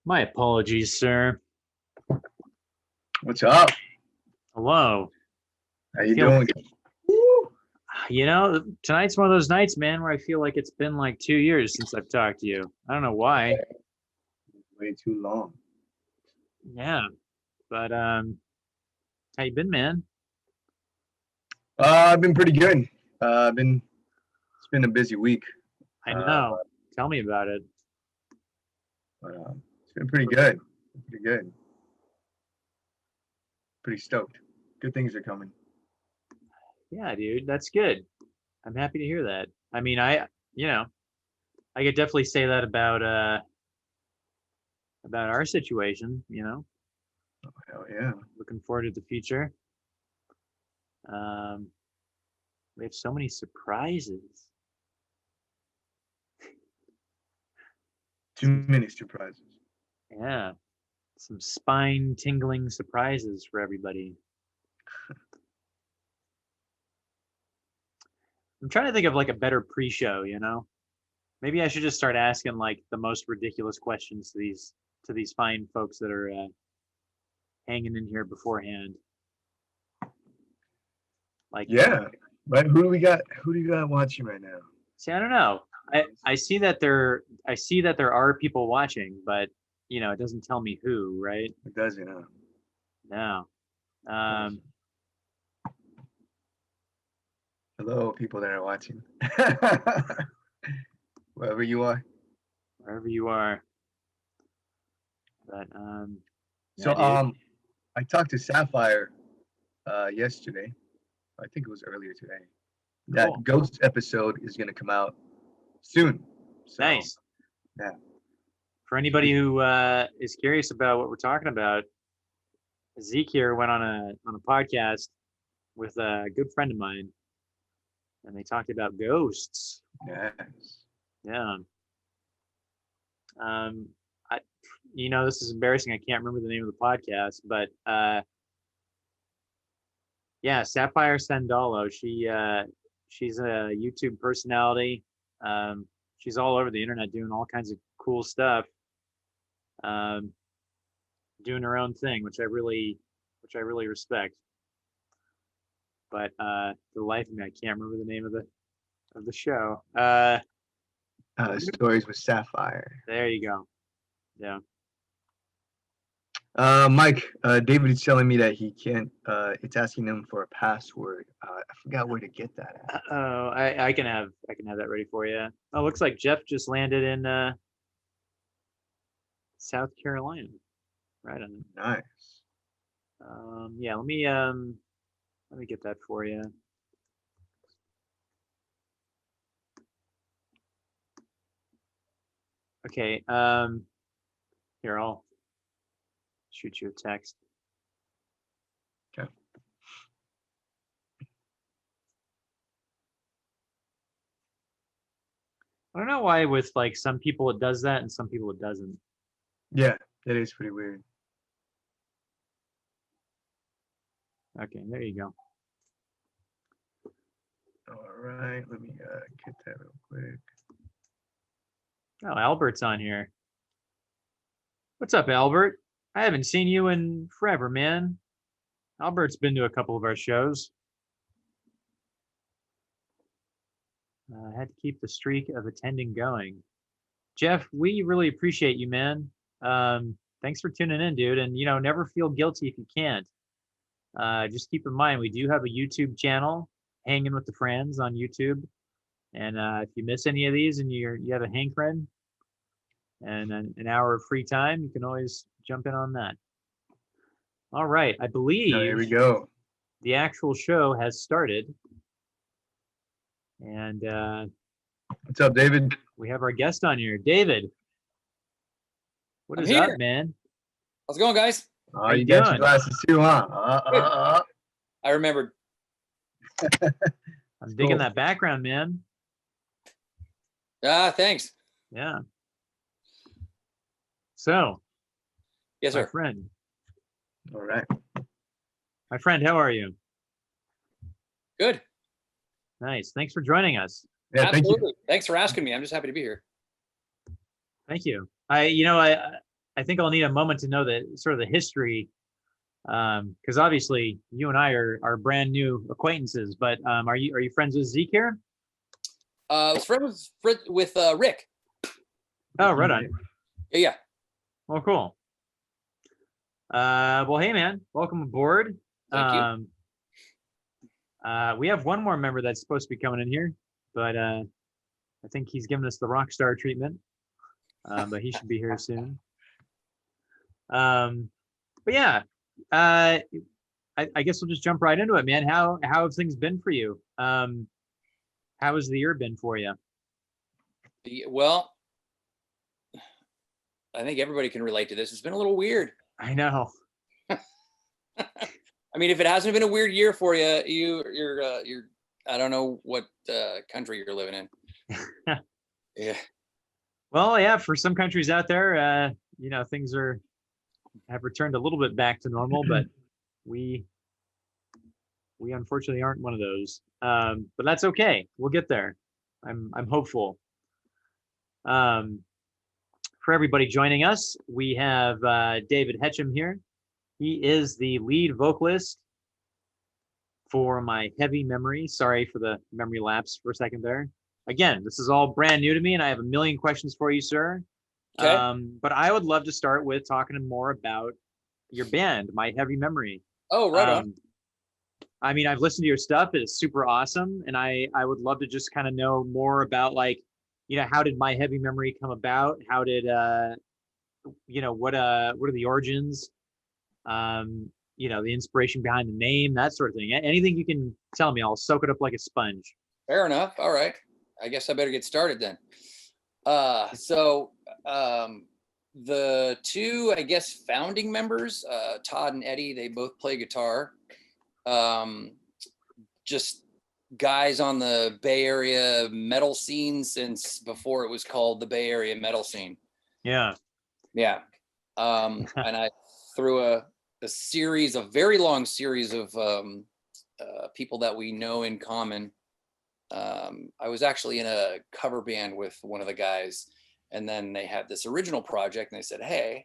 My apologies, sir. What's up? Hello. How you doing? You know, tonight's one of those nights, man, where I feel like it's been like 2 years since I've talked to you. I don't know why. Way too long. Yeah, but how you been, man? I've been pretty good. It's been a busy week. I know. Tell me about it. But it's been pretty good. Pretty good. Pretty stoked. Good things are coming. Yeah, dude, that's good. I'm happy to hear that. I mean, I could definitely say that about our situation, Oh, hell yeah. Looking forward to the future. We have so many surprises. Too many surprises. Yeah, some spine-tingling surprises for everybody. I'm trying to think of like a better pre-show, Maybe I should just start asking like the most ridiculous questions to these fine folks that are hanging in here beforehand. Like, Yeah. Right. Who do we got? Who do you got watching right now? see, I don't know. I see that there are people watching, but it doesn't tell me who, right? It doesn't. No. Hello, people that are watching. Wherever you are. Wherever you are. But So yeah, I talked to Sapphire yesterday. I think it was earlier today. That cool. ghost episode is gonna come out soon. So, Nice. Yeah. For anybody who is curious about what we're talking about, Zeke here went on a podcast with a good friend of mine, and they talked about ghosts. Yes. Yeah. This is embarrassing. I can't remember the name of the podcast, but yeah, Sapphire Sandalo. She's a YouTube personality. She's all over the internet doing all kinds of cool stuff. Doing her own thing, which I really respect. But for the life of me, I can't remember the name of the show. Stories with Sapphire. There you go. Yeah. Mike, David is telling me that he can't. It's asking him for a password. I forgot where to get that at. Oh, I can have that ready for you. Oh, looks like Jeff just landed in South Carolina. Right on. Nice. Yeah, let me get that for you. Okay, here, I'll shoot you a text. Okay. I don't know why with like some people it does that and some people it doesn't. Yeah, that is pretty weird. Okay, there you go. All right, let me get that real quick. Oh, Albert's on here. What's up, Albert? I haven't seen you in forever, man. Albert's been to a couple of our shows. I had to keep the streak of attending going. Jeff, we really appreciate you, man. Thanks for tuning in, dude. And, never feel guilty if you can't. Just keep in mind, we do have a YouTube channel, Hanging with the Friends on YouTube. And if you miss any of these and you have a hankering and an hour of free time, you can always jump in on that. All right, I believe Here we go. The actual show has started. And what's up, David? We have our guest on here, David. What is up, man? How's it going, guys? Oh, you got your glasses too, huh? I remembered. I'm digging that background, man. Thanks. Yeah. So, yes, sir. My friend. All right. My friend, how are you? Good. Nice. Thanks for joining us. Yeah, absolutely. Thanks for asking me. I'm just happy to be here. Thank you. I I think I'll need a moment to know the sort of the history, because obviously you and I are brand new acquaintances. But are you friends with Zeke here? I was friends with Rick. Oh, right on. Yeah. Well, cool. Well, hey man, welcome aboard. Thank you. We have one more member that's supposed to be coming in here, but I think he's giving us the rock star treatment. But he should be here soon. But yeah, I guess we'll just jump right into it, man. How have things been for you? How has the year been for you? Well, I think everybody can relate to this. It's been a little weird. I know. I mean, if it hasn't been a weird year for you, you're I don't know what country you're living in. Yeah. Well, yeah, for some countries out there, things have returned a little bit back to normal, but we unfortunately aren't one of those. But that's okay. We'll get there. I'm hopeful. For everybody joining us, we have David Hetcham here. He is the lead vocalist for My Heavy Memory. Sorry for the memory lapse for a second there. Again, this is all brand new to me, and I have a million questions for you, sir. Okay. But I would love to start with talking more about your band, My Heavy Memory. Oh, right on. I mean, I've listened to your stuff. It's super awesome. And I would love to just kind of know more about, like, how did My Heavy Memory come about? How did, what are the origins? The inspiration behind the name, that sort of thing. Anything you can tell me, I'll soak it up like a sponge. Fair enough. All right. I guess I better get started then. The two, I guess, founding members, Todd and Eddie, they both play guitar. Just guys on the Bay Area metal scene since before it was called the Bay Area metal scene. Yeah. Yeah. And I through a very long series of people that we know in common. I was actually in a cover band with one of the guys, and then they had this original project, and they said, "Hey,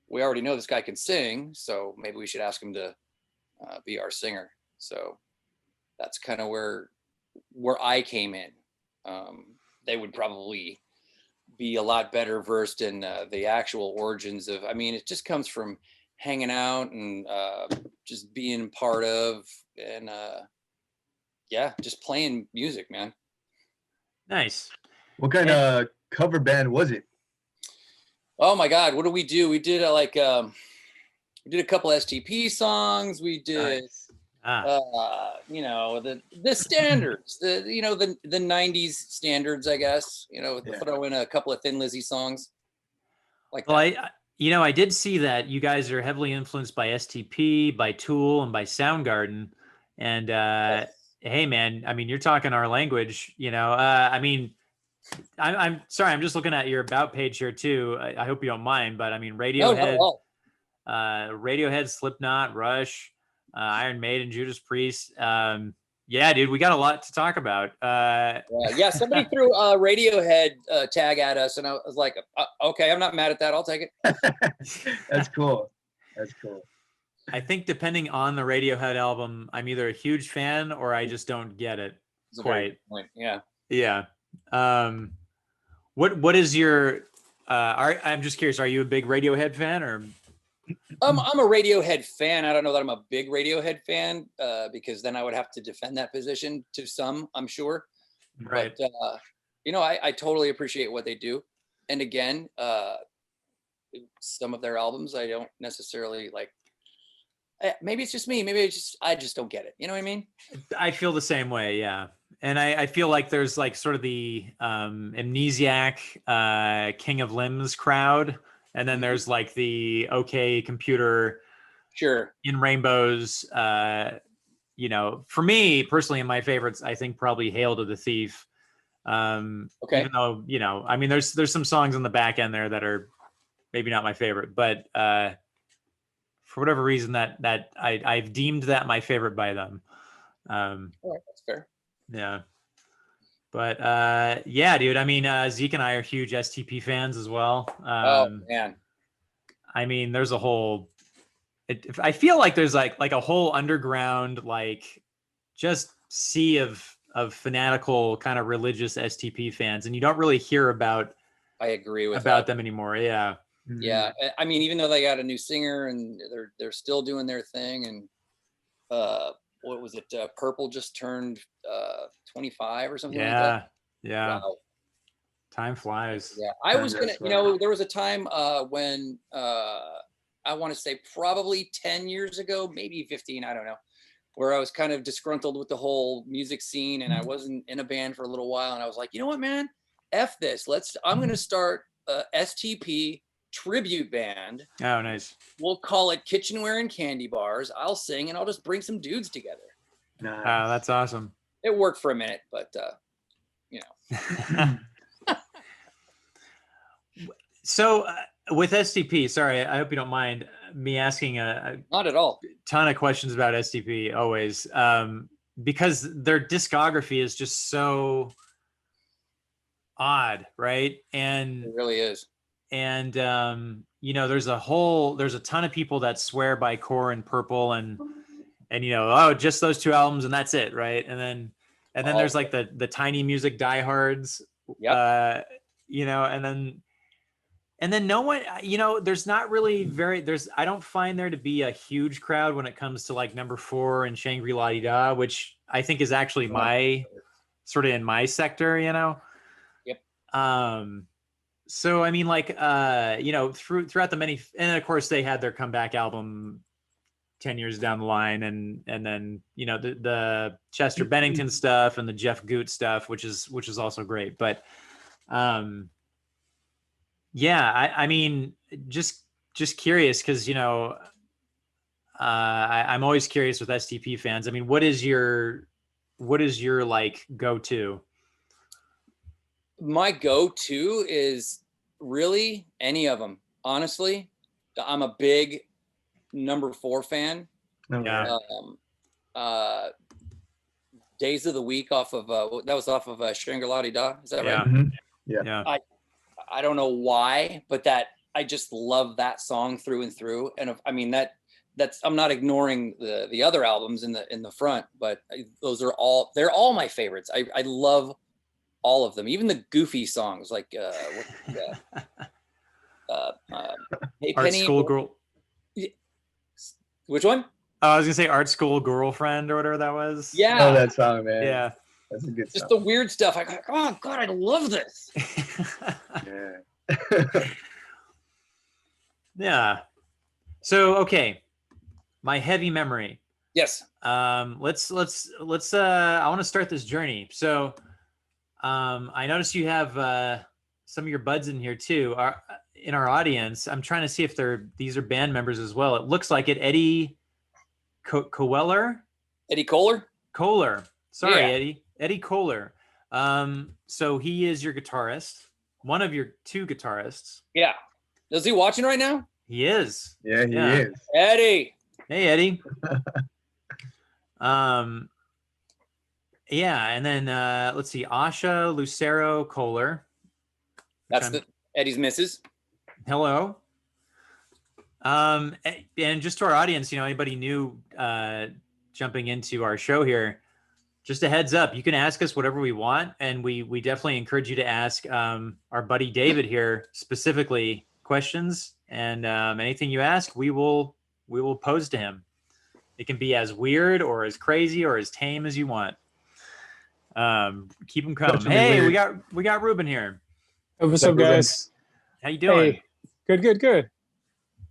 we already know this guy can sing, so maybe we should ask him to be our singer." So that's kind of where I came in. They would probably be a lot better versed in the actual origins of. I mean, it just comes from hanging out and just being part of, and just playing music, man. Nice. What kind of cover band was it? Oh my God, what do? We did we did a couple STP songs. We did Nice. the standards, the 90s standards, I guess, throw in a couple of Thin Lizzy songs like well, that. I did see that you guys are heavily influenced by STP, by Tool, and by Soundgarden. And Yes. hey man, I mean, you're talking our language, I mean, I'm sorry, I'm just looking at your about page here too. I hope you don't mind, but I mean, Radiohead, Radiohead, Slipknot, Rush, Iron Maiden, Judas Priest. Yeah, dude, we got a lot to talk about. Somebody threw a Radiohead tag at us, and I was like, okay, I'm not mad at that. I'll take it. That's cool. That's cool. I think depending on the Radiohead album, I'm either a huge fan or I just don't get it quite. Yeah. Yeah. What is your? I'm just curious. Are you a big Radiohead fan or? I'm a Radiohead fan. I don't know that I'm a big Radiohead fan because then I would have to defend that position to some, I'm sure. Right. But I totally appreciate what they do. And again, some of their albums I don't necessarily like. Maybe it's just me. Maybe I just don't get it. You know what I mean? I feel the same way. Yeah. And I feel like there's like sort of the Amnesiac King of Limbs crowd. And then there's like the OK Computer, sure, In Rainbows. For me personally, in my favorites, I think probably Hail to the Thief. Okay. Even though I mean, there's some songs on the back end there that are maybe not my favorite, but for whatever reason, that I've deemed that my favorite by them. All right, that's fair. Yeah. But yeah, dude. I mean, Zeke and I are huge STP fans as well. Oh man. I mean, there's a whole. I feel like there's like a whole underground like just sea of fanatical kind of religious STP fans, and you don't really hear about. I agree with about that. them anymore. Yeah. Yeah, I mean, even though they got a new singer and they're still doing their thing, and what was it? Purple just turned 25 or something like that. Yeah. Wow. Time flies. Yeah, I was gonna, there was a time when I want to say probably 10 years ago, maybe 15, I don't know, where I was kind of disgruntled with the whole music scene, and I wasn't in a band for a little while, and I was like, you know what, man, F this. I'm gonna start a STP tribute band. Oh, nice. We'll call it Kitchenware and Candy Bars. I'll sing, and I'll just bring some dudes together. Nice. That's awesome. It worked for a minute, but So with STP, sorry, I hope you don't mind me asking not at all. ton of questions about STP always, because their discography is just so odd, right? And it really is. And there's a ton of people that swear by Core and Purple, and oh, just those two albums and that's it, right? And then there's like the tiny music diehards, yep. And then no one, there's not really I don't find there to be a huge crowd when it comes to like number 4 and Shangri-La-Di-Da, which I think is actually my sort of in my sector, Yep. So I mean, like, throughout the many, and of course they had their comeback album 10 years down the line, and then the Chester Bennington stuff and the Jeff Goot stuff, which is also great. But I mean, just curious, because I'm always curious with STP fans. I mean, what is your like go-to? My go-to is really any of them. Honestly, I'm a big number 4 fan. Yeah. Days of the Week off of that was off of Shangri-La-Di-Da. Is that right? Mm-hmm. Yeah. I don't know why, but I just love that song through and through. And I mean that's I'm not ignoring the other albums in the front, but they're all my favorites. I love all of them, even the goofy songs like Hey Art Penny. School Girl. Which one? I was gonna say Art School Girlfriend or whatever that was. Yeah. Oh, that song, man. Yeah. That's a good Just song. the weird stuff. I go, oh God, I love this. Yeah. Yeah. So okay, my heavy memory. Yes. Let's I want to start this journey. So I noticed you have some of your buds in here too. In our audience, I'm trying to see if these are band members as well. It looks like it. Eddie Kohler. Eddie Kohler. Kohler. Sorry, Yeah. Eddie Kohler. So he is your guitarist, one of your 2 guitarists. Yeah. Is he watching right now? He is. Yeah, he is. Eddie. Hey, Eddie. Yeah, and then let's see, Asha Lucero Kohler. That's Eddie's missus. Hello. And just to our audience, anybody new jumping into our show here, just a heads up, you can ask us whatever we want, and we definitely encourage you to ask our buddy David here specifically questions, and anything you ask, we will pose to him. It can be as weird or as crazy or as tame as you want. Keep them coming. Definitely Hey, weird. we got Ruben here. Hey, what's up, guys? How you doing? Hey, good.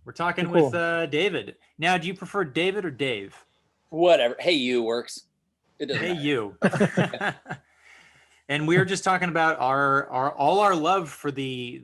We're talking Cool. with David. Now, do you prefer David or Dave? Whatever. Hey, you works. It doesn't Hey, matter. you. And we were just talking about all our love for the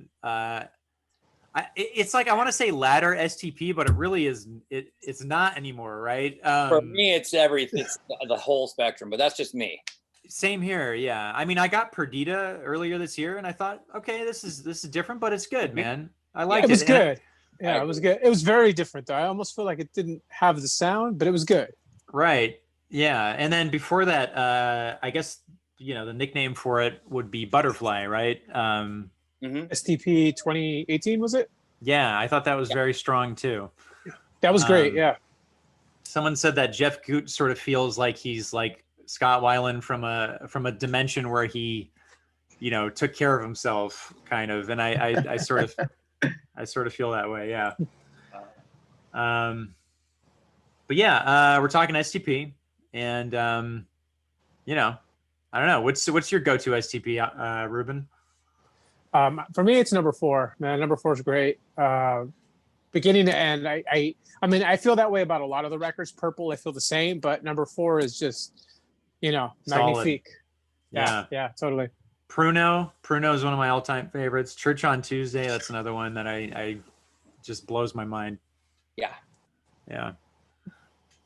it's like, I want to say ladder STP, but it really is it's not anymore, right? For me, it's everything. It's the whole spectrum, but that's just me. Same here. Yeah. I mean, I got Perdita earlier this year, and I thought, okay, this is different, but it's good, man. I liked it. It was And good. Yeah, it was good. It was very different, though. I almost feel like it didn't have the sound, but it was good. Right. Yeah. And then before that, I guess, the nickname for it would be Butterfly, right? STP 2018, was it? Yeah, I thought that was very strong too. That was great. Um, Yeah. Someone said that Jeff Goot sort of feels like he's like Scott Weiland from a dimension where he, took care of himself, kind of, and I sort of feel that way. Yeah. But yeah, we're talking STP, and I don't know. What's your go-to STP, Ruben? For me, it's number 4. Man, number 4 is great. Beginning to end, I mean, I feel that way about a lot of the records. Purple, I feel the same, but number 4 is just, Solid. magnifique. Yeah. Yeah, totally. Pruno is one of my all-time favorites. Church on Tuesday, that's another one that I just blows my mind. Yeah. Yeah.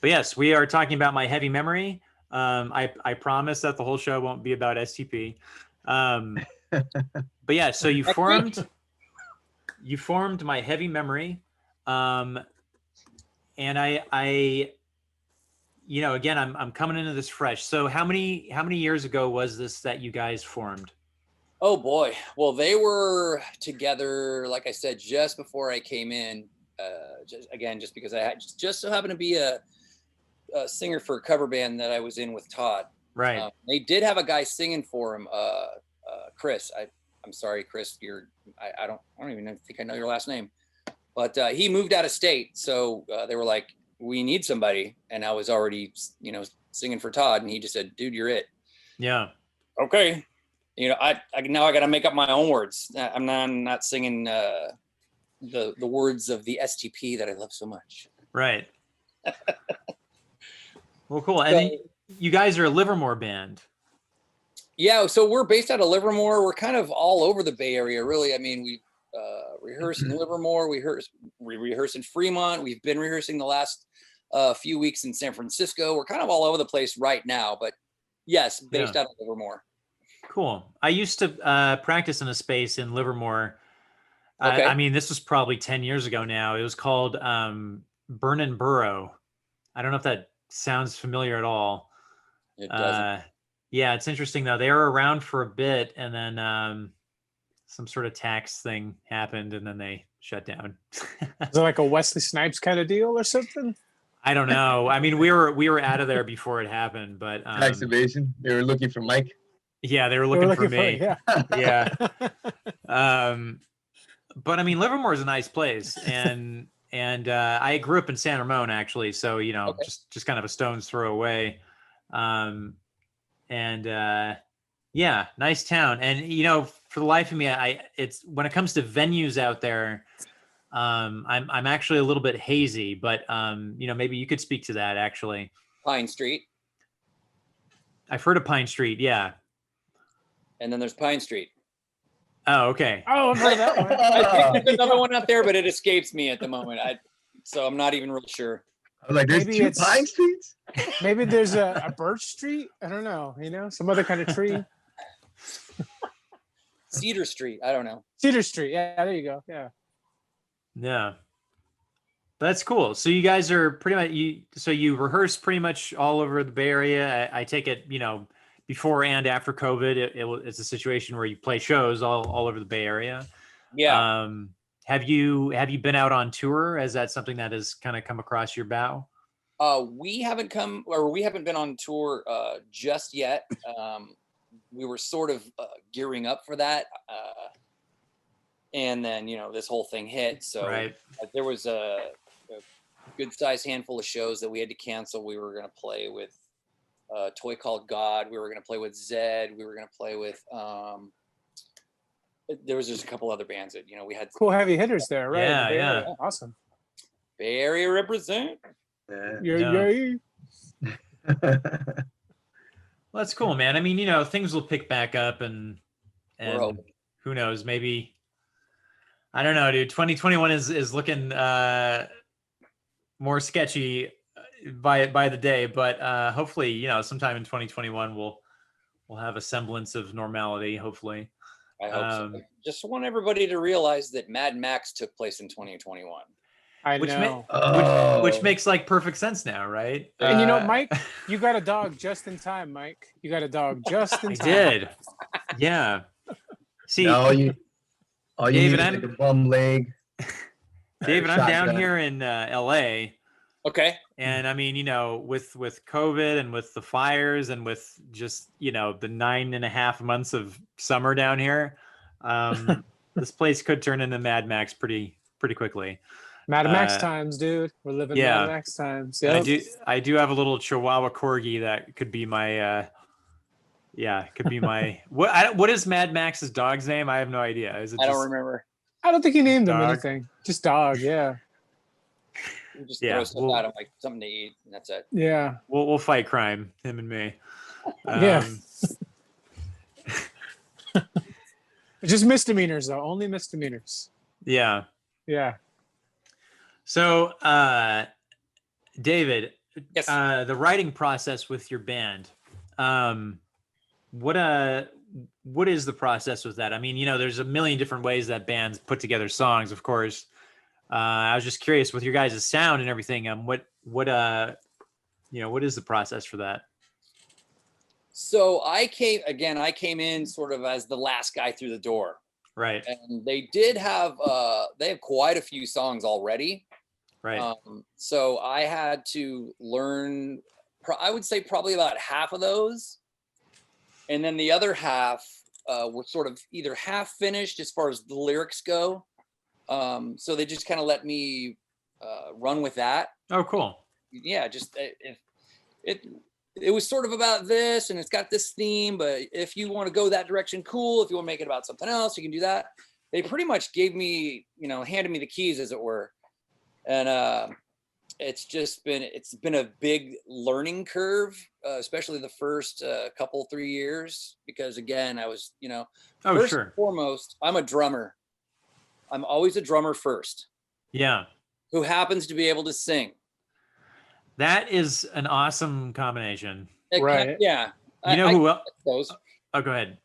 But yes, we are talking about my heavy memory. I promise that the whole show won't be about STP. But yeah, so you formed my heavy memory. And I again, I'm coming into this fresh. So how many years ago was this that you guys formed? Oh boy. Well, they were together, like I said, just before I came in. Just because I just so happened to be a singer for a cover band that I was in with Todd. Right. They did have a guy singing for him, Chris. I'm sorry, Chris. I don't even think I know your last name, but he moved out of state, so they were like, "We need somebody," and I was already, singing for Todd, and he just said, "Dude, you're it." Yeah. Okay. I now I got to make up my own words. I'm not singing the words of the STP that I love so much. Right. Well, cool. And then you guys are a Livermore band. Yeah, so we're based out of Livermore. We're kind of all over the Bay Area, really. I mean, we rehearse in Livermore. We rehearse in Fremont. We've been rehearsing the last few weeks in San Francisco. We're kind of all over the place right now, but yes, based out of Livermore. Cool. I used to practice in a space in Livermore. Okay. I mean, this was probably 10 years ago now. It was called Burn and Burrow. I don't know if that sounds familiar at all. It doesn't. Yeah, it's interesting though. They were around for a bit, and then some sort of tax thing happened, and then they shut down. Is it like a Wesley Snipes kind of deal or something? I don't know. I mean, we were out of there before it happened, but Tax evasion. They were looking for Mike. Yeah, they were looking for me. Yeah. Yeah. But I mean, Livermore is a nice place, and I grew up in San Ramon actually, so Okay. just kind of a stone's throw away. Yeah, nice town. And for the life of me, it's when it comes to venues out there, I'm actually a little bit hazy, but maybe you could speak to that actually. Pine Street. I've heard of Pine Street, yeah. And then there's Pine Street. Oh, okay. Oh, I've heard of that one. I think there's another one out there, but it escapes me at the moment. So I'm not even real sure. I was like, there's Maybe 2 it's- Pine Streets? Maybe there's a birch street. I don't know. Some other kind of tree. Cedar Street. I don't know. Cedar Street. Yeah, there you go. Yeah. Yeah. That's cool. So you guys are pretty much you rehearse pretty much all over the Bay Area. I take it, before and after COVID, it's a situation where you play shows all over the Bay Area. Yeah. Have you been out on tour? Is that something that has kind of come across your bow? We haven't been on tour just yet. We were sort of gearing up for that. And then, this whole thing hit. So Right. There was a good sized handful of shows that we had to cancel. We were going to play with a Toy Called God. We were going to play with Zed. We were going to play with, there was just a couple other bands that, we had. Cool heavy hitters there, right? Yeah, Bay yeah. Area. Awesome. Bay Area represent. Yeah. Yeah. Well, that's cool, man. I mean, things will pick back up and We're hoping. who knows, maybe, I don't know, dude, 2021 is looking more sketchy by the day, but hopefully, sometime in 2021 we'll have a semblance of normality, hopefully. I hope so. Just want everybody to realize that Mad Max took place in 2021. I Which know. which makes like perfect sense now, right? And Mike, you got a dog just in time, Mike. You got a dog just in I time. did. Yeah. See, all you David, need is like a bum leg. David, I'm down Shotgun. here in LA, Okay. and I mean, with COVID and with the fires and with just the 9.5 months of summer down here, this place could turn into Mad Max pretty quickly. Mad Max Uh, times, dude. We're living yeah. Mad Max times. I Yep. I do have a little Chihuahua corgi that could be my could be my what is Mad Max's dog's name? I have no idea. Is it I don't just remember. I don't think he named him Dog. anything. Just dog. Yeah. We just Yeah, throw stuff well- at him like something to eat, and that's it. Yeah. we'll fight crime, him and me. Yeah. Just misdemeanors though. Only misdemeanors. Yeah. Yeah. So, David, Yes. the writing process with your band, what is the process with that? I mean, there's a million different ways that bands put together songs, of course. I was just curious with your guys' sound and everything. What is the process for that? So I came in sort of as the last guy through the door, Right. and they have quite a few songs already. Right. So I had to learn, I would say probably about half of those. And then the other half were sort of either half finished as far as the lyrics go. So they just kind of let me run with that. Oh, cool. Yeah, just it was sort of about this, and it's got this theme, but if you want to go that direction, cool. If you want to make it about something else, you can do that. They pretty much gave me, handed me the keys, as it were. And it's been a big learning curve, especially the first couple 3 years, because again, I was first Sure. and foremost, I'm a drummer. I'm always a drummer first, Yeah. who happens to be able to sing. That is an awesome combination. Right. Yeah. Who else? Those. Oh, go ahead.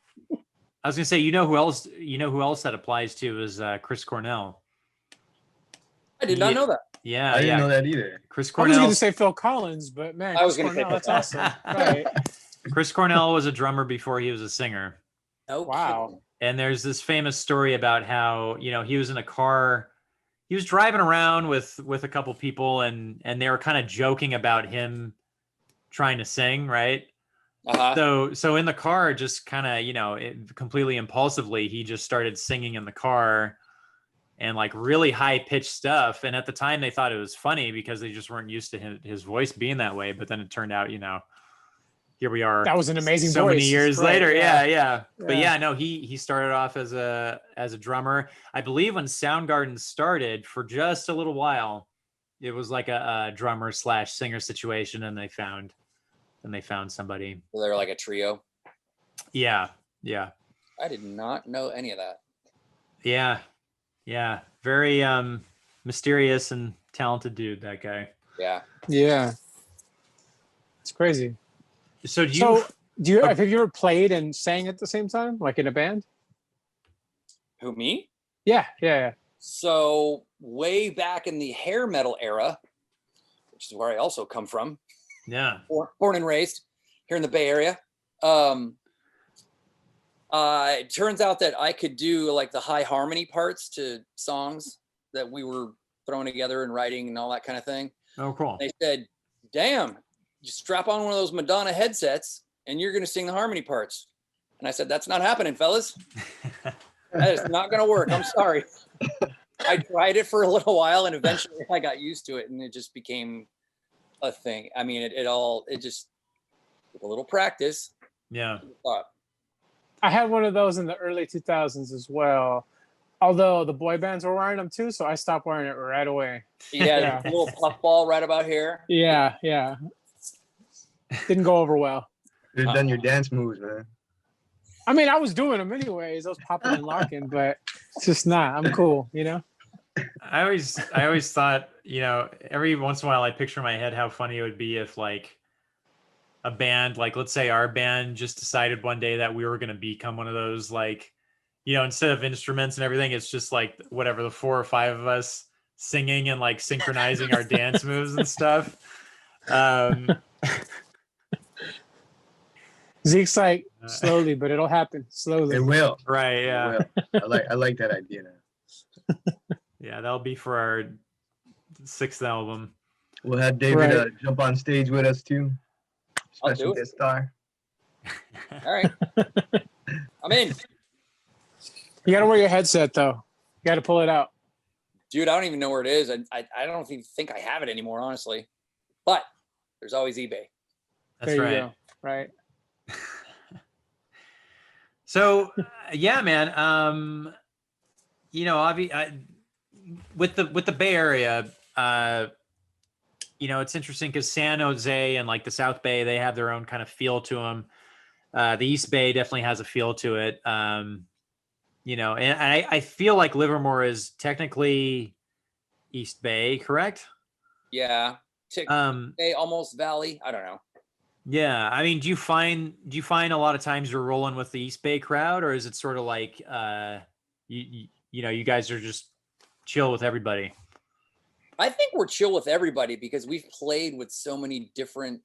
I was gonna say, who else that applies to is Chris Cornell. I did not know that. Yeah, I didn't know that either. Chris I was Cornell. going to say Phil Collins, but man, I was Chris gonna say Cornell, Phil that's awesome. Right. Chris Cornell was a drummer before he was a singer. No Wow. kidding. And there's this famous story about how, he was in a car, he was driving around with a couple people, and they were kind of joking about him trying to sing, right? Uh-huh. So in the car, just kind of, completely impulsively, he just started singing in the car, and like really high pitched stuff. And at the time they thought it was funny because they just weren't used to his voice being that way. But then it turned out, here we are. That was an amazing so many voice. years Right, later. yeah. Yeah. But Yeah. yeah, no, he started off as a drummer. I believe when Soundgarden started, for just a little while, it was like a drummer / singer situation, and they found somebody. So they were like a trio. Yeah. I did not know any of that. Yeah. Very mysterious and talented dude, that guy. Yeah. Yeah. It's crazy. So do you Have you ever played and sang at the same time, like in a band? Who, me? Yeah. So way back in the hair metal era, which is where I also come from, Yeah. born and raised here in the Bay Area. It turns out that I could do like the high harmony parts to songs that we were throwing together and writing and all that kind of thing. Oh, cool. They said, damn, just strap on one of those Madonna headsets and you're going to sing the harmony parts. And I said, that's not happening, fellas. That is not going to work. I'm sorry. I tried it for a little while, and eventually I got used to it, and it just became a thing. I mean, it just took a little practice. Yeah. I had one of those in the early 2000s as well. Although the boy bands were wearing them too, so I stopped wearing it right away. Yeah, a little puffball right about here. Yeah. Didn't go over well. You've done your dance moves, man. I mean, I was doing them anyways. I was popping and locking, but it's just not. I'm cool, I always thought, every once in a while I picture in my head how funny it would be if like a band, like let's say our band just decided one day that we were going to become one of those, like, instead of instruments and everything, it's just like whatever, the 4 or 5 of us singing and like synchronizing our dance moves and stuff. Zeke's like, slowly, but it'll happen slowly. It will. Right. Yeah. It will. I like that idea now. Yeah, that'll be for our 6th album. We'll have David Right. jump on stage with us too. I'll Special do it. guest star. All right. I'm in. You got to wear your headset though. You got to pull it out. Dude, I don't even know where it is. I don't even think I have it anymore, honestly. But there's always eBay. That's there you right. go. Right. So yeah, man. With the Bay Area, it's interesting because San Jose and like the South Bay, they have their own kind of feel to them. The East Bay definitely has a feel to it. And I feel like Livermore is technically East Bay, correct? Yeah. Almost Valley. I don't know. Yeah, I mean, do you find a lot of times you're rolling with the East Bay crowd, or is it sort of like you guys are just chill with everybody? I think we're chill with everybody because we've played with so many different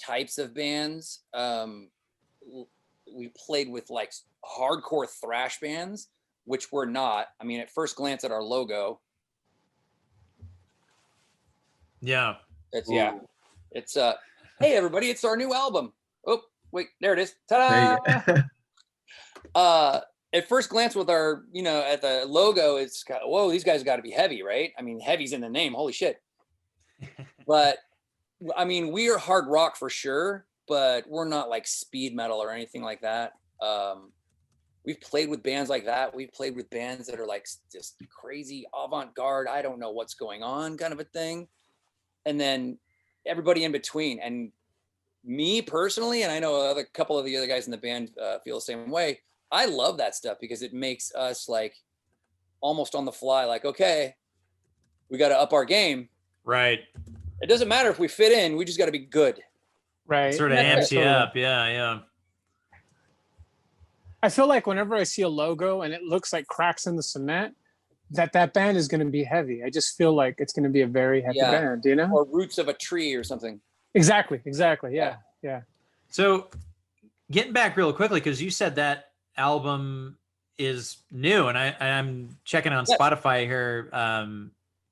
types of bands. We played with like hardcore thrash bands, which we're not. I mean, at first glance at our logo, Yeah. it's hey everybody, it's our new album. Oh, wait, there it is. Ta-da! At first glance with our, at the logo, it's got, whoa, these guys got to be heavy, right? I mean, heavy's in the name. Holy shit. But I mean, we are hard rock for sure, but we're not like speed metal or anything like that. We've played with bands like that. We've played with bands that are like just crazy avant-garde, I don't know what's going on kind of a thing. And then everybody in between. And me personally, and I know a couple of the other guys in the band feel the same way. I love that stuff because it makes us like almost on the fly, like, okay, we got to up our game. Right. It doesn't matter if we fit in. We just got to be good. Right. Sort of amps you up. Yeah. Yeah. I feel like whenever I see a logo and it looks like cracks in the cement, that band is going to be heavy. I just feel like it's going to be a very heavy band, Or roots of a tree or something. Exactly. Yeah. So getting back real quickly, because you said that album is new, and I'm checking on Spotify here.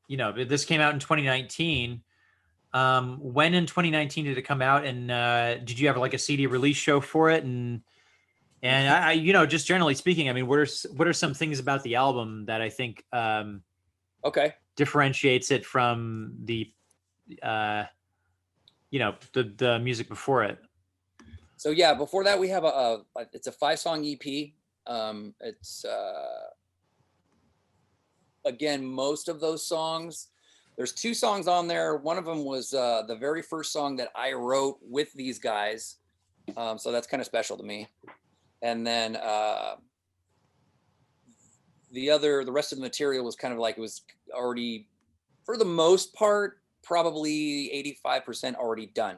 This came out in 2019. When in 2019 did it come out? And did you have like a CD release show for it? And I just generally speaking, I mean, what are some things about the album that I think differentiates it from the the music before it? So yeah, before that we have it's a 5-song EP. It's again, most of those songs, there's 2 songs on there. One of them was the very first song that I wrote with these guys. So that's kind of special to me. And then the rest of the material was kind of like, it was already, for the most part, probably 85% already done.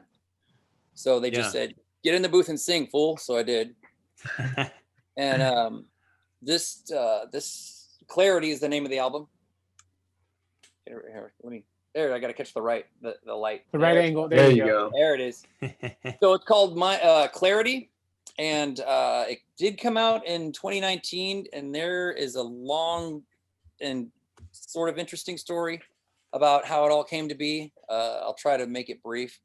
So they just said, get in the booth and sing, fool. So I did. And this Clarity is the name of the album. Here, I got to catch the light. The right angle. There you go. There it is. So it's called Clarity. And it did come out in 2019, and there is a long and sort of interesting story about how it all came to be. I'll try to make it brief.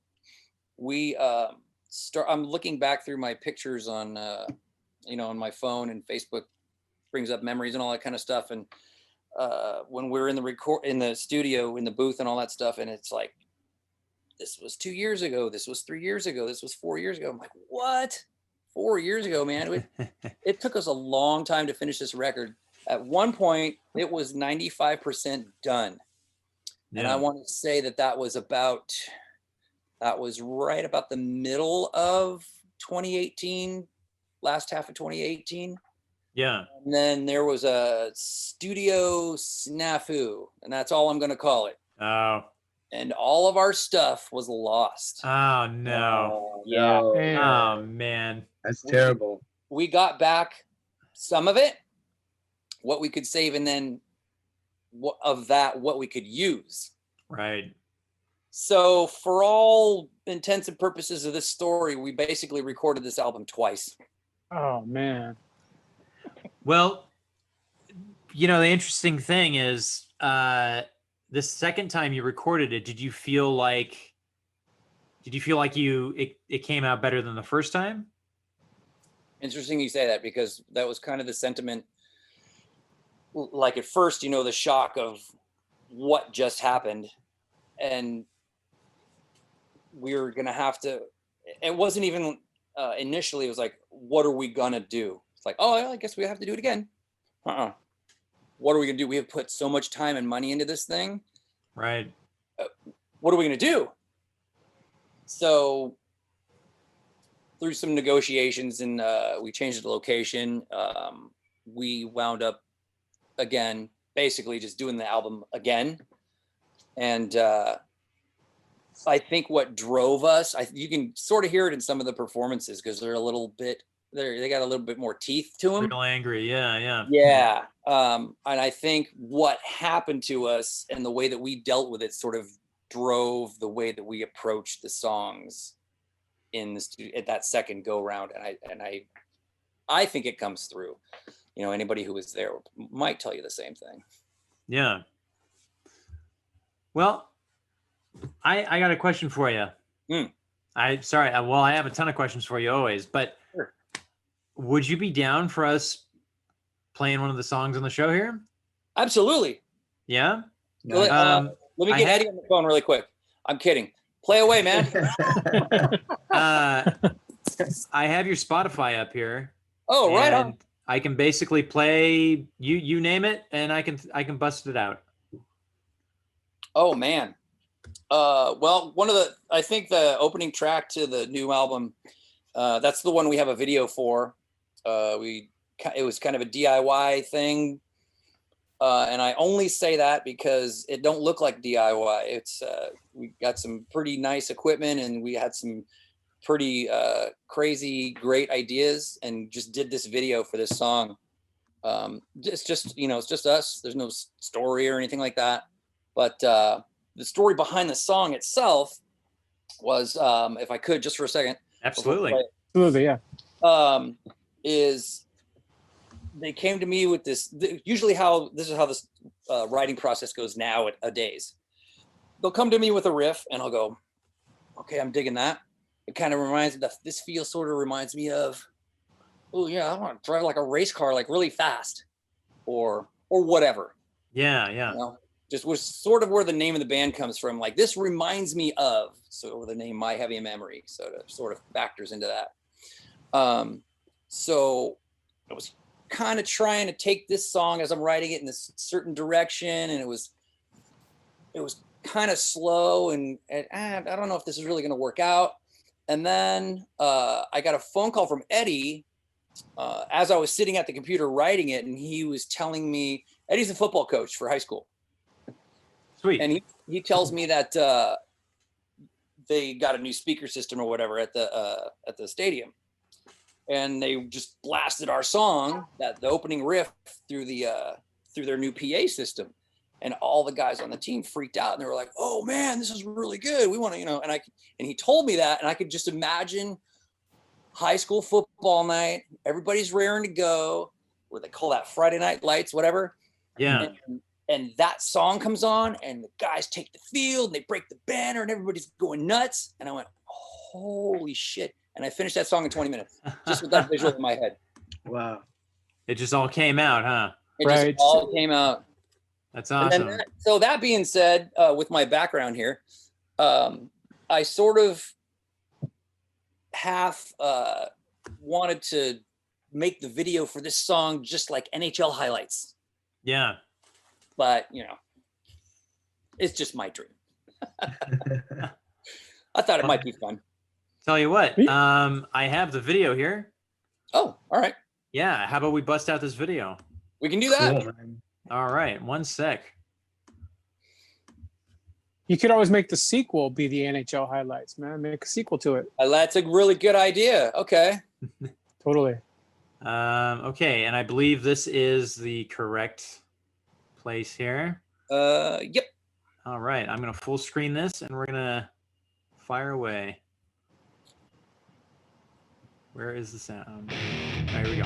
I'm looking back through my pictures on on my phone, and Facebook brings up memories and all that kind of stuff. And when we were in the studio, in the booth and all that stuff, and it's like, this was 2 years ago, this was 3 years ago, this was 4 years ago. I'm like, what? 4 years ago, man. It took us a long time to finish this record. At one point, it was 95% done. Yeah. And I want to say that was right about the middle of 2018, last half of 2018. Yeah. And then there was a studio snafu, and that's all I'm going to call it. Oh. And all of our stuff was lost. Oh, no. Yeah. Oh, man. That's terrible. We got back some of it, what we could save, and then what we could use. Right. So for all intents and purposes of this story, we basically recorded this album twice. Oh, man. Well, the interesting thing is, this second time you recorded it, did you feel like it came out better than the first time? Interesting you say that, because that was kind of the sentiment. Like at first, the shock of what just happened, and we were gonna have to. It wasn't even initially. It was like, what are we gonna do? It's like, oh, I guess we have to do it again. What are we gonna do? We have put so much time and money into this thing. Right. What are we gonna do? So through some negotiations, and we changed the location. We wound up again, basically just doing the album again. And I think what drove us, you can sort of hear it in some of the performances, because they're a little bit, they got a little bit more teeth to them. Real angry, yeah. Yeah. And I think what happened to us and the way that we dealt with it sort of drove the way that we approached the songs in the studio at that second go round. And I think it comes through. Anybody who was there might tell you the same thing. Yeah. Well, I got a question for you. I have a ton of questions for you always, but sure. Would you be down for us playing one of the songs on the show here? Absolutely. Yeah. Let me get Eddie on the phone really quick. I'm kidding. Play away, man. I have your Spotify up here. Oh, right on. I can basically play you name it, and I can bust it out. Oh man. Well, I think the opening track to the new album, that's the one we have a video for. It was kind of a DIY thing. And I only say that because it don't look like DIY. It's we got some pretty nice equipment, and we had some pretty crazy, great ideas, and just did this video for this song. It's just us. There's no story or anything like that. But the story behind the song itself was, if I could, just for a second. Absolutely. Absolutely, yeah. Is they came to me with this. Usually, this is how this writing process goes nowadays. They'll come to me with a riff, and I'll go, "Okay, I'm digging that." It kind of sort of reminds me of, oh yeah, I want to drive like a race car, like really fast, or whatever. Yeah. Just was sort of where the name of the band comes from. Like, this reminds me of, so the name My Heavy Memory, so it sort of factors into that. So I was kind of trying to take this song as I'm writing it in this certain direction, and it was kind of slow, and I don't know if this is really going to work out. And then I got a phone call from Eddie as I was sitting at the computer writing it, and he was telling me, Eddie's a football coach for high school. Sweet. And he tells me that they got a new speaker system or whatever at the stadium, and they just blasted our song, the opening riff, through their new PA system. And all the guys on the team freaked out, and they were like, "Oh man, this is really good. We want to, And he told me that, and I could just imagine high school football night. Everybody's raring to go. What they call that, Friday Night Lights, whatever. Yeah. And that song comes on, and the guys take the field, and they break the banner, and everybody's going nuts. And I went, "Holy shit!" And I finished that song in 20 minutes, just with that visual in my head. Wow. It just all came out, huh? It just all came out. That's awesome. So that being said, with my background here, I sort of half wanted to make the video for this song just like NHL highlights. Yeah. But, it's just my dream. I thought it might be fun. Tell you what, I have the video here. Oh, all right. Yeah. How about we bust out this video? We can do that. Cool, All right. One sec. You could always make the sequel be the NHL highlights, man. Make a sequel to it. That's a really good idea. Okay. Totally. Okay. And I believe this is the correct place here. Yep. All right. I'm going to full screen this, and we're going to fire away. Where is the sound? There we go.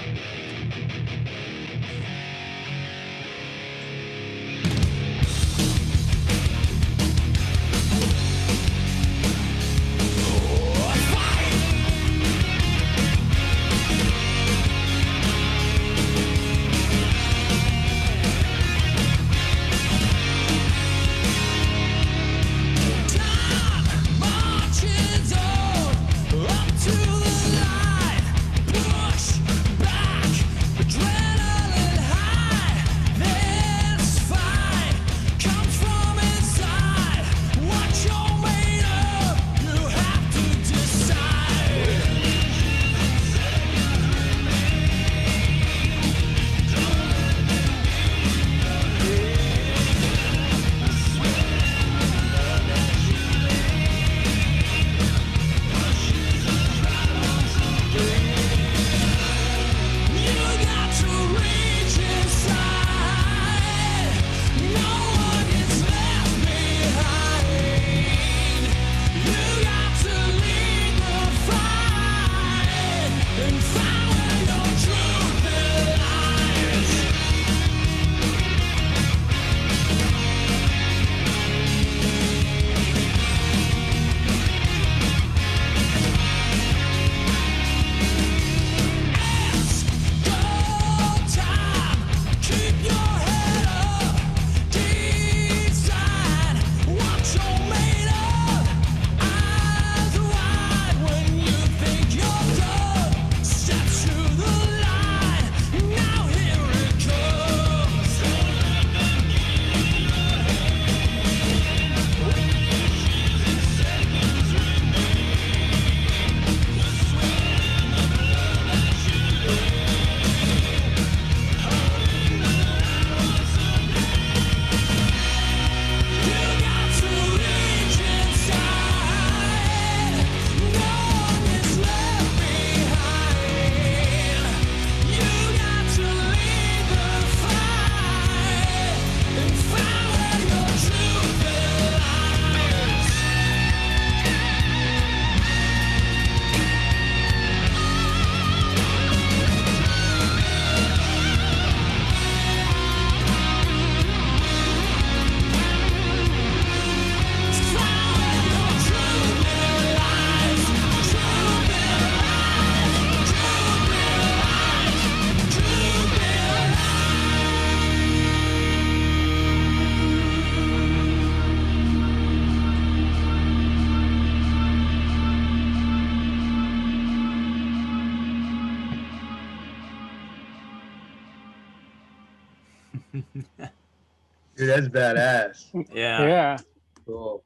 Dude, that's badass. Yeah. Yeah. Cool.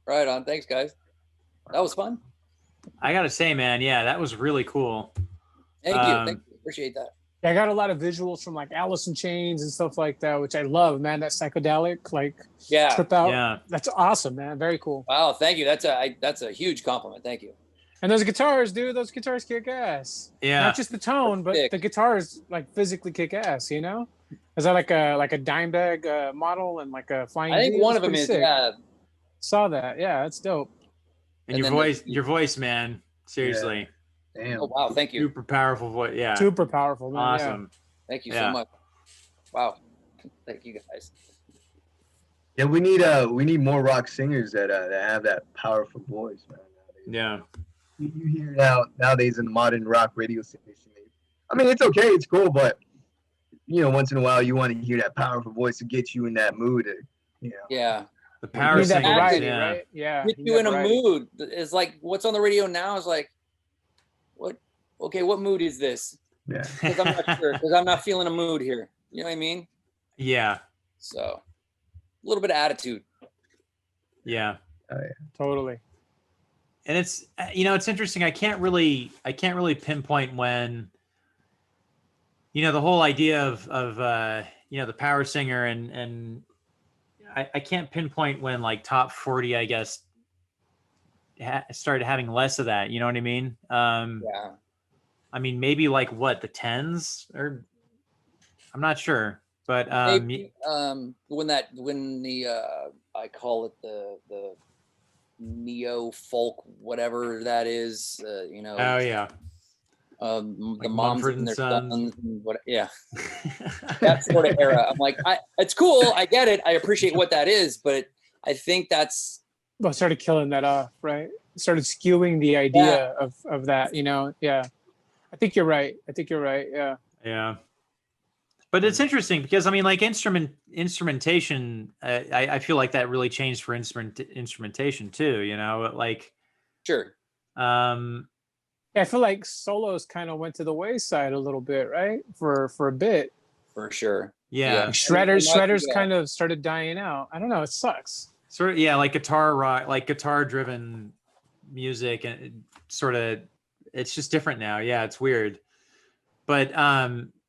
Right on. Thanks, guys. That was fun. I gotta say, man, yeah, that was really cool. Thank you. Thank Um, you. Appreciate that. Yeah, I got a lot of visuals from like Alice in Chains and stuff like that, which I love, man. That psychedelic, like Yeah. trip out. Yeah. That's awesome, man. Very cool. Wow. Thank you. That's a huge compliment. Thank you. And those guitars, dude, those guitars kick ass. Yeah. Not just the tone, but Sick. the guitars like physically kick ass, you know? Is that like a dime bag model and like a flying I think V? one That's of them pretty is sick. yeah. Saw that. Yeah, that's dope. And And your then voice, man, seriously, Damn. Oh wow. Thank you. super powerful voice. Yeah. Super powerful, man. Awesome. Thank you Yeah. so much. Wow. Thank you guys. Yeah, we need more rock singers that have that powerful voice, man. Yeah. You hear nowadays in the modern rock radio station. I mean, it's okay, it's cool, but once in a while you want to hear that powerful voice to get you in that mood. Yeah. The You power need that singers. variety, Yeah. right? Yeah. Get need you that in a variety. mood. It's like what's on the radio now is like, what? Okay, what mood is this? Yeah. Because I'm not sure. Because I'm not feeling a mood here. You know what I mean? Yeah. So, a little bit of attitude. Yeah. Totally. And it's it's interesting. I can't really pinpoint when the whole idea of the power singer and I can't pinpoint when like top 40 I guess started having less of that. You know what I mean? Yeah. I mean maybe like what the tens or I'm not sure, but Maybe, when the I call it the neo folk whatever that is. oh yeah. The Like moms Mumford and and their Sons. sons and what yeah. That sort of era. I'm like, it's cool. I get it. I appreciate what that is, but I think that's Well, it started killing that off, right? It started skewing the idea of that, Yeah. I think you're right. Yeah. Yeah. But it's interesting because I mean, like instrumentation, I feel like that really changed for instrumentation too. Like, sure. um, Yeah, I feel like solos kind of went to the wayside a little bit, right? For a bit. For sure. yeah, Shredders kind of started dying out. I don't know. It sucks. sort of, yeah, like guitar rock, like guitar driven music, and sort of, it's just different now. Yeah, it's weird. But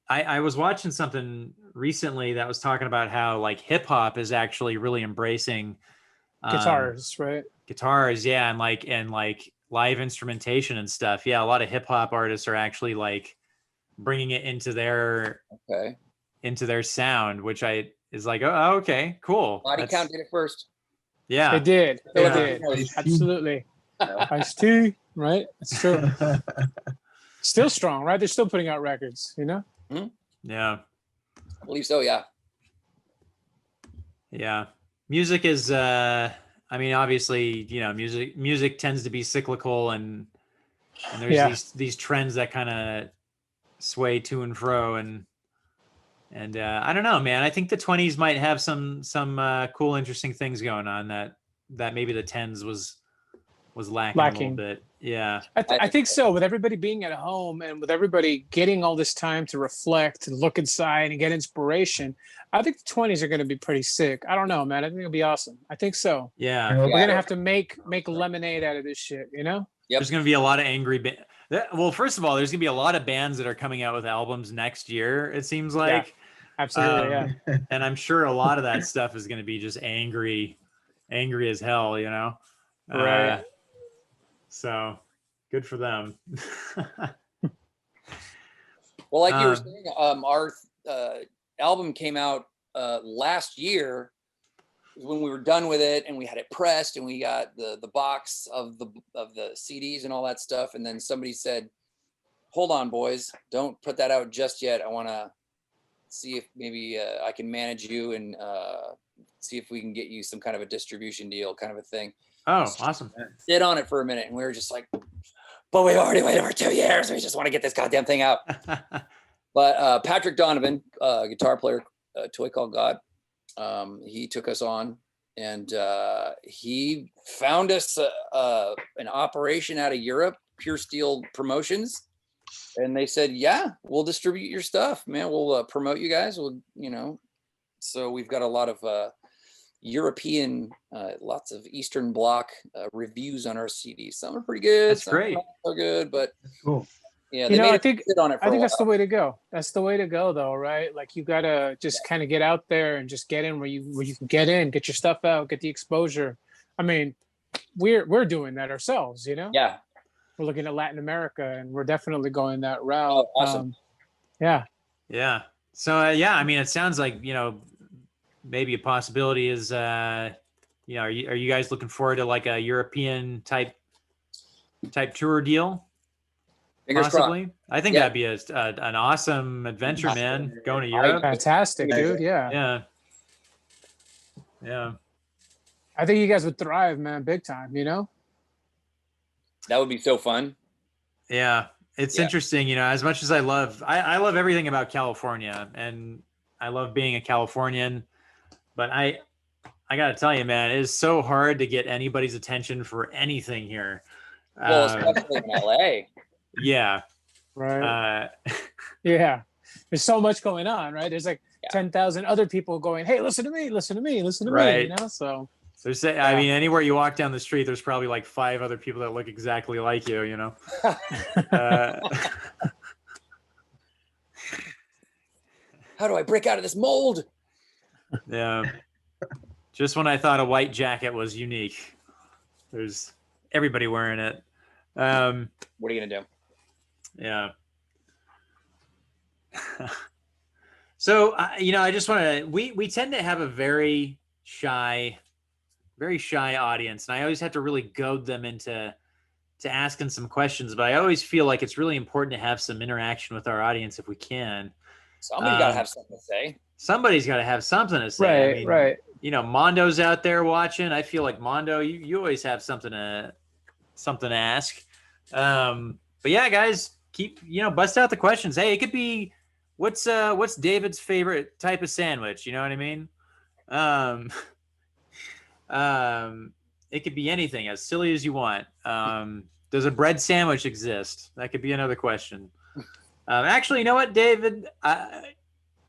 I was watching something recently that was talking about how like hip hop is actually really embracing Guitars, right? guitars, yeah, and like live instrumentation and stuff. Yeah, a lot of hip hop artists are actually like bringing it into their sound, which is like, oh, okay, cool. Body Count did it first. Yeah, They did. They Yeah. did. Ice-T. Absolutely. Ice-T, right? It's true. Still strong, right? They're still putting out records, yeah, I believe so. Yeah. yeah. Music is, I mean, obviously, music tends to be cyclical, and there's Yeah. these trends that kind of sway to and fro, and I don't know, man. I think the 20s might have some cool, interesting things going on that maybe the 10s was lacking a little bit. Yeah. I think so. With everybody being at home and with everybody getting all this time to reflect and look inside and get inspiration, I think the 20s are going to be pretty sick. I don't know, man. I think it'll be awesome. I think so. Yeah. We're going to have to make lemonade out of this shit, Yep. There's going to be a lot of angry well, first of all, there's going to be a lot of bands that are coming out with albums next year, it seems like. Absolutely, yeah. And I'm sure a lot of that stuff is going to be just angry as hell, Right. So good for them. Well, like you were saying, our album came out last year when we were done with it, and we had it pressed, and we got the box of the CDs and all that stuff. And then somebody said, "Hold on, boys, don't put that out just yet. I want to see if maybe I can manage you and see if we can get you some kind of a distribution deal, kind of a thing." Oh, awesome. Sit on it for a minute, and we were just like, "But we've already waited for 2 years. We just want to get this goddamn thing out." But Patrick Donovan, guitar player, Toy Called God, he took us on, and he found us an operation out of Europe, Pure Steel Promotions, and they said, "Yeah, we'll distribute your stuff, man. We'll promote you guys. We'll, So we've got a lot of European, lots of Eastern Bloc reviews on our CDs. Some are pretty good. That's some are great. not so good, but Cool. yeah, You they know, made us sit on it for I think a that's the while. way to go. That's the way to go, though, right? Like you gotta just kind of get out there and just get in where you can get in, get your stuff out, get the exposure. I mean, we're doing that ourselves, you know. Yeah. We're looking at Latin America, and we're definitely going that route. Oh, awesome. Yeah. Yeah. So yeah, I mean, it sounds like, you know, maybe a possibility is, you know, are you guys looking forward to like a European type tour deal? Fingers Possibly. crossed. I think Yeah. that'd be an awesome adventure, man. Going to Europe. Fantastic, dude. Yeah. Yeah. Yeah. I think you guys would thrive, man, big time. You know. That would be so fun. Yeah. It's interesting, you know, as much as I love everything about California, and I love being a Californian, but I got to tell you, man, it is so hard to get anybody's attention for anything here. Well, especially in LA. Yeah. Right. Yeah. There's so much going on, right? There's like 10,000 other people going, "Hey, listen to me, listen to me, listen to me," you know? So there's, I mean, anywhere you walk down the street, there's probably like 5 other people that look exactly like you, you know? How do I break out of this mold? Yeah. Just when I thought a white jacket was unique, there's everybody wearing it. What are you going to do? Yeah. So, you know, I just want to, we tend to have a very shy audience, and I always have to really goad them into asking some questions, but I always feel like it's really important to have some interaction with our audience if we can. Somebody's got to have something to say. Somebody's got to have something to say. right, I mean, right. You know, Mondo's out there watching. I feel like Mondo, you always have something to ask. But yeah, guys, keep, you know, bust out the questions. Hey, it could be, what's David's favorite type of sandwich? You know what I mean? It could be anything, as silly as you want. Does a bread sandwich exist? That could be another question. Actually, you know what, David?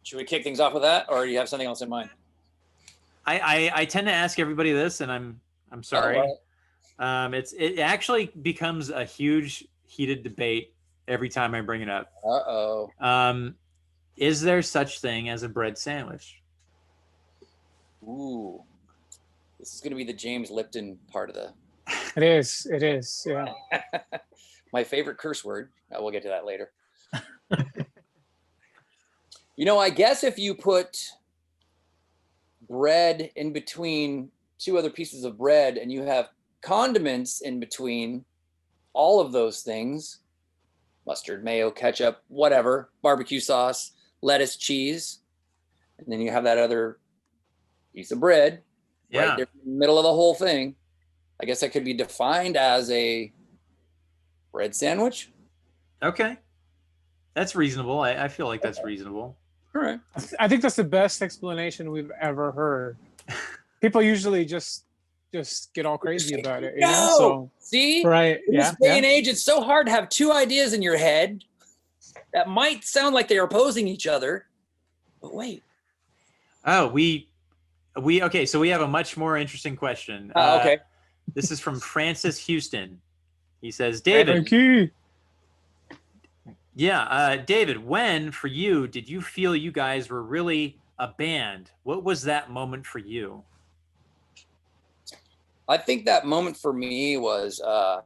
Should we kick things off with that, or do you have something else in mind? I tend to ask everybody this, and I'm sorry. Oh, well. It actually becomes a huge heated debate every time I bring it up. Uh-oh. Is there such thing as a bread sandwich? Ooh. This is going to be the James Lipton part of the... It is, yeah. My favorite curse word. We'll get to that later. You know, I guess if you put bread in between 2 other pieces of bread and you have condiments in between all of those things, mustard, mayo, ketchup, whatever, barbecue sauce, lettuce, cheese, and then you have that other piece of bread right there in the middle of the whole thing, I guess that could be defined as a bread sandwich. Okay. That's reasonable. I feel like that's reasonable. All right. I think that's the best explanation we've ever heard. People usually just get all crazy about it. You know? So, see? Right. In this day and age, it's so hard to have 2 ideas in your head that might sound like they are opposing each other. But wait. Oh, okay, so we have a much more interesting question. Okay. This is from Francis Houston. He says, David. Yeah, David, when for you did you feel you guys were really a band? What was that moment for you? I think that moment for me was I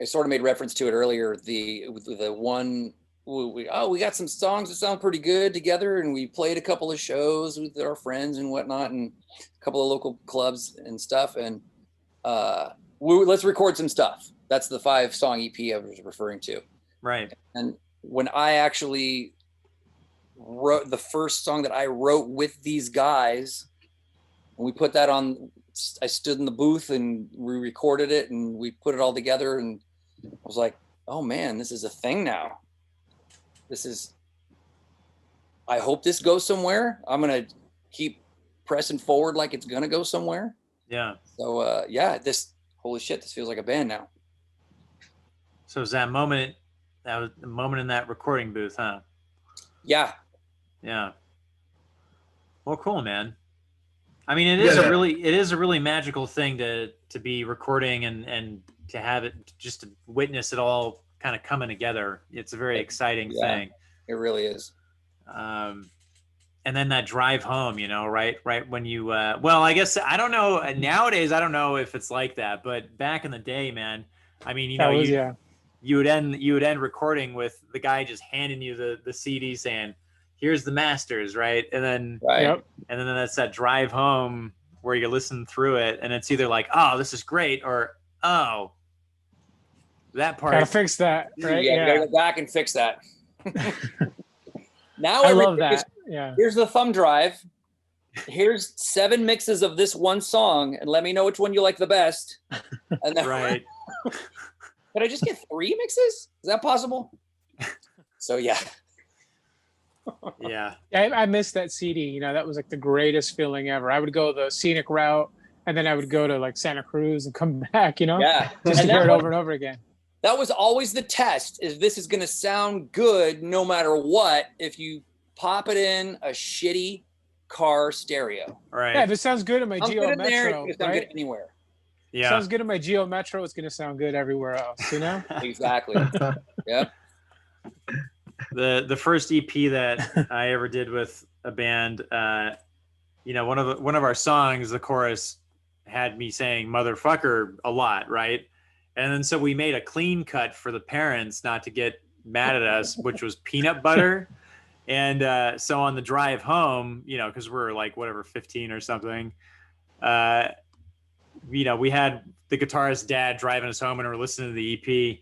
sort of made reference to it earlier. The one we got some songs that sound pretty good together, and we played a couple of shows with our friends and whatnot, and a couple of local clubs and stuff, and let's record some stuff. That's the 5-song EP I was referring to. Right. And when I actually wrote the first song that I wrote with these guys, and we put that on, I stood in the booth and we recorded it and we put it all together, and I was like, oh man, this is a thing now. I hope this goes somewhere. I'm going to keep pressing forward like it's going to go somewhere. Yeah. So holy shit, this feels like a band now. So is that moment That was the moment in that recording booth, huh? Yeah. Yeah. Well, cool, man. I mean, it is a really magical thing to be recording and to have it, just to witness it all kind of coming together. It's a very exciting thing. It really is. And then that drive home, right when you well, I guess I don't know nowadays. I don't know if it's like that, but back in the day, man. I mean, you would end recording with the guy just handing you the CD saying, "Here's the masters," right? And then Right. And then that's that drive home where you listen through it, and it's either like, "Oh, this is great," or "Oh, that part." Gotta fix that, right? Yeah, you gotta go back and fix that. Now I love that. Yeah. Here's the thumb drive. Here's 7 mixes of this one song, and let me know which one you like the best. And then, right. Could I just get 3 mixes? Is that possible? So yeah. Yeah. I missed that CD. That was like the greatest feeling ever. I would go the scenic route, and then I would go to like Santa Cruz and come back. Yeah. Just to hear it over and over again. That was always the test. Is this is going to sound good no matter what if you pop it in a shitty car stereo. Right. Yeah, if it sounds good in my Geo Metro, it's going to sound good anywhere. Yeah. Sounds good in my Geo Metro. It's going to sound good everywhere else. Exactly. Yep. The first EP that I ever did with a band, one of our songs, the chorus had me saying "motherfucker" a lot, right? And then so we made a clean cut for the parents not to get mad at us, which was peanut butter. And so on the drive home, because we're like 15 or something, we had the guitarist's dad driving us home, and we're listening to the EP,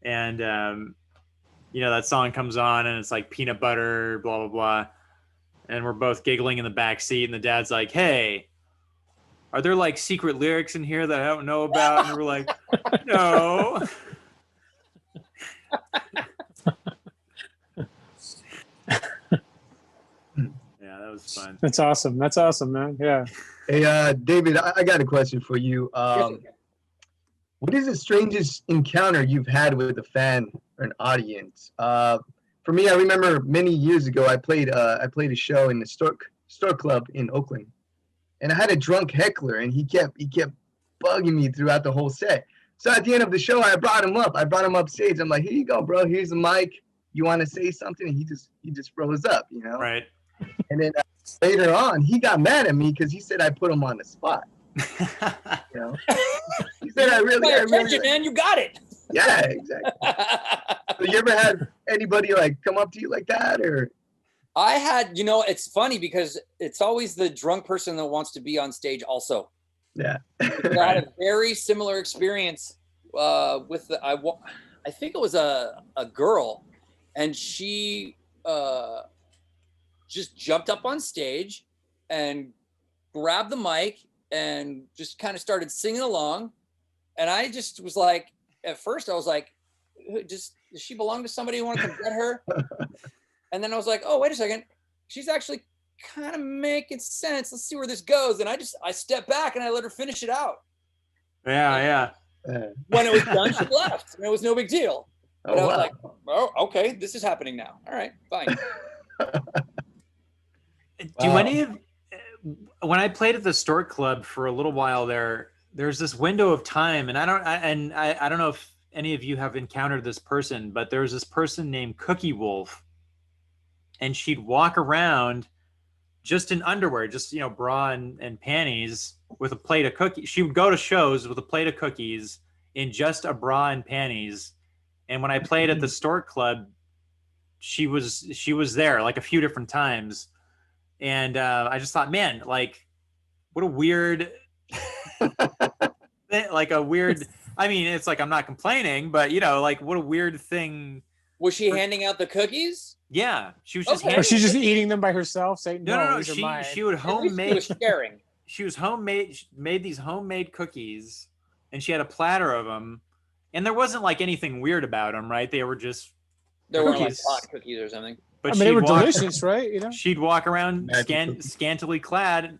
and that song comes on, and it's like peanut butter, blah blah blah, and we're both giggling in the back seat, and the dad's like, "Hey, are there like secret lyrics in here that I don't know about?" And we're like, "No." Yeah, that was fun. That's awesome. That's awesome, man. Yeah. Hey, David, I got a question for you. What is the strangest encounter you've had with a fan or an audience? For me, I remember many years ago, I played a show in the store club in Oakland, and I had a drunk heckler, and he kept bugging me throughout the whole set. So at the end of the show, I brought him up. I brought him up stage. I'm like, "Here you go, bro. Here's the mic. You want to say something?" And he just froze up, Right. And then later on, he got mad at me because he said I put him on the spot. He said, "I really, man, you got it." Yeah, exactly. So you ever had anybody like come up to you like that, or? I had, it's funny because it's always the drunk person that wants to be on stage also. Yeah. I had a very similar experience with I think it was a girl, and she just jumped up on stage and grabbed the mic and just kind of started singing along. And I just was like, at first I was like, does she belong to somebody who want to come get her? And then I was like, oh, wait a second. She's actually kind of making sense. Let's see where this goes. And I stepped back and I let her finish it out. Yeah. When it was done, she left. And it was no big deal. But I was like, oh, okay, this is happening now. All right, fine. Do any of, when I played at the Stork Club for a little while there's this window of time, and I don't know if any of you have encountered this person, but there was this person named Cookie Wolf, and she'd walk around just in underwear, just bra and panties with a plate of cookies. She would go to shows with a plate of cookies in just a bra and panties. And when I played at the Stork Club, she was there like a few different times. And I just thought, man, like, what a weird, like a weird, I mean, it's like, I'm not complaining, but like what a weird thing. Was she handing out the cookies? Yeah. She was just Or she's just eating them by herself, saying, no, these are mine. She would homemade, sharing. She was made these homemade cookies, and she had a platter of them, and there wasn't like anything weird about them, right? They were just There weren't like hot cookies or something. But they were delicious, right? She'd walk around scantily clad,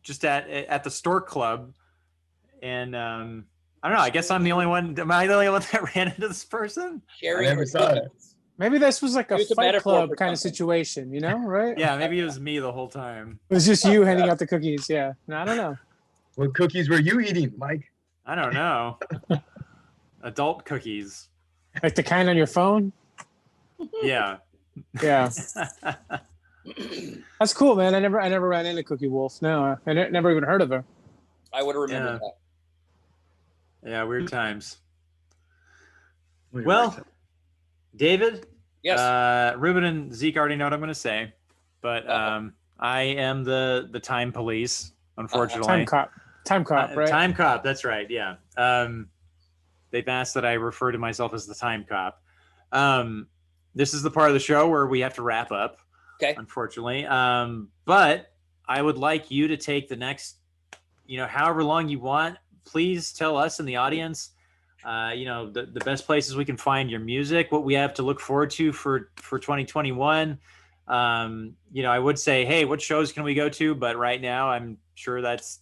just at the Stork Club, and I I don't know. I guess I'm the only one. Am I the only one that ran into this person? Sharing never her saw it. cookies. Maybe this was like a Use a Fight metaphor Club for kind of something. situation, you know, right? Yeah, maybe it was me the whole time. It was just you handing out the cookies. Yeah. No, I don't know. What cookies were you eating, Mike? I don't know. Adult cookies. Like the kind on your phone. Yeah. Yeah. That's cool, man. I never ran into Cookie Wolf. No, I never even heard of her. I would have remembered Yeah. that. Yeah, weird times. Wait, Well, wait. David, Yes. Ruben and Zeke already know what I'm going to say, but I am the time police, unfortunately. Time cop. Time cop, right? Time cop, that's right, yeah. They've asked that I refer to myself as the time cop. This is the part of the show where we have to wrap up, Okay. unfortunately. But I would like you to take the next, however long you want. Please tell us in the audience, the best places we can find your music, what we have to look forward to for 2021. I would say, hey, what shows can we go to? But right now, I'm sure that's,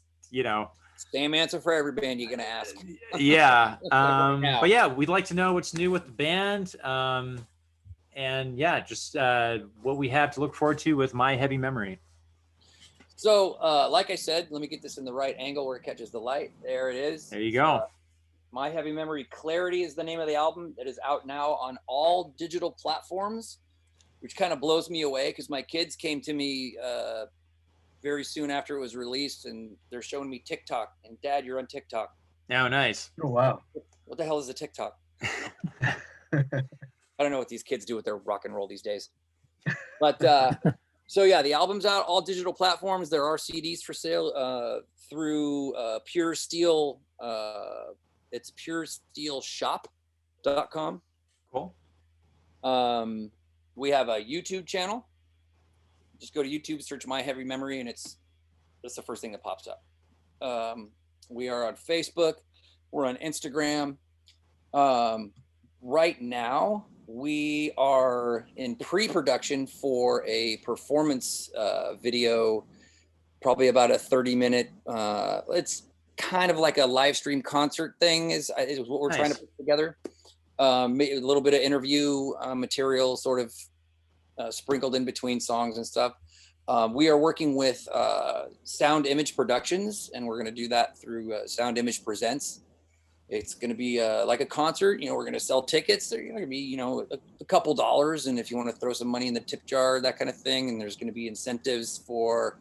Same answer for every band you're gonna ask. yeah. Now. But yeah, we'd like to know what's new with the band. And yeah, just what we have to look forward to with My Heavy Memory. So, like I said, let me get this in the right angle where it catches the light. There it is. There you go. My Heavy Memory Clarity is the name of the album. It is out now on all digital platforms, which kind of blows me away because my kids came to me very soon after it was released, and they're showing me TikTok. And Dad, you're on TikTok. Oh, nice. Oh, wow. What the hell is a TikTok? I don't know what these kids do with their rock and roll these days. But so yeah, the album's out, all digital platforms. There are CDs for sale through Pure Steel. It's puresteelshop.com. Cool. We have a YouTube channel. Just go to YouTube, search My Heavy Memory, and that's the first thing that pops up. We are on Facebook. We're on Instagram. Right now, we are in pre-production for a performance video, probably about a 30-minute. It's kind of like a live stream concert thing is what we're trying to put together. A little bit of interview material sort of sprinkled in between songs and stuff. We are working with Sound Image Productions, and we're going to do that through Sound Image Presents. It's going to be like a concert. We're going to sell tickets. They're going to be, a couple dollars. And if you want to throw some money in the tip jar, that kind of thing. And there's going to be incentives for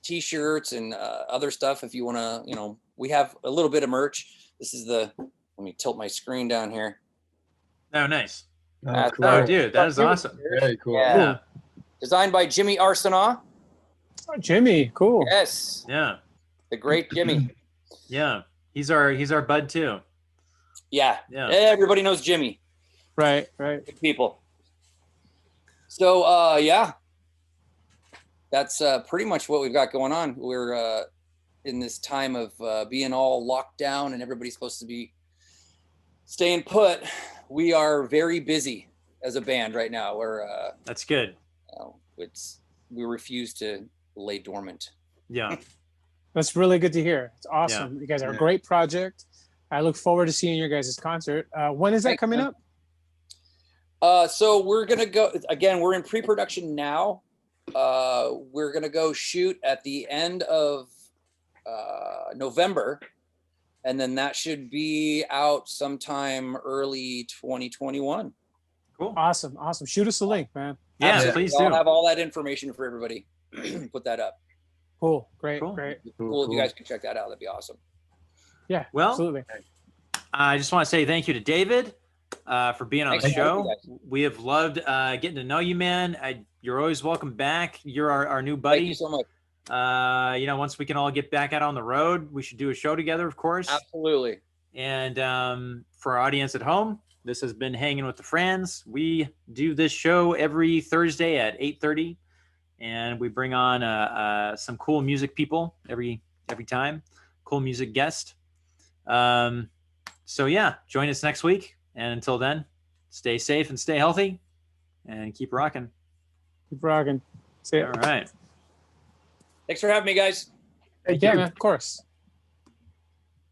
T-shirts and other stuff. If you want to, we have a little bit of merch. This is let me tilt my screen down here. Oh, nice. Oh, cool. Oh, dude, that is awesome. Very cool. Yeah. Designed by Jimmy Arsenault. Oh, Jimmy, cool. Yes. Yeah. The great Jimmy. Yeah. He's our bud too. Yeah. Yeah. Everybody knows Jimmy. Right. Good people. So, yeah. That's pretty much what we've got going on. We're in this time of being all locked down and everybody's supposed to be staying put. We are very busy as a band right now. That's good. We refuse to lay dormant. Yeah. That's really good to hear. It's awesome. You guys are a great project. I look forward to seeing your guys' concert. When is that coming up? So we're going to go, again, we're in pre-production now. We're going to go shoot at the end of November. And then that should be out sometime early 2021. Cool. Awesome. Shoot us a link, man. Yeah, Absolutely. please do. I'll have all that information for everybody. Put that up. Cool. Great. Cool. If you guys can check that out, that'd be awesome. Yeah, well, absolutely. I just want to say thank you to David for being on the show. We have loved getting to know you, man. You're always welcome back. You're our new buddy. Thank you so much. Once we can all get back out on the road, we should do a show together, of course. Absolutely. And for our audience at home, this has been Hanging with the Friends. We do this show every Thursday at 8:30, and we bring on some cool music people every time, cool music guest. So yeah, join us next week. And until then, stay safe and stay healthy and keep rocking. Keep rocking. See ya. All right. Thanks for having me, guys. Thank Yeah, you. man, of course.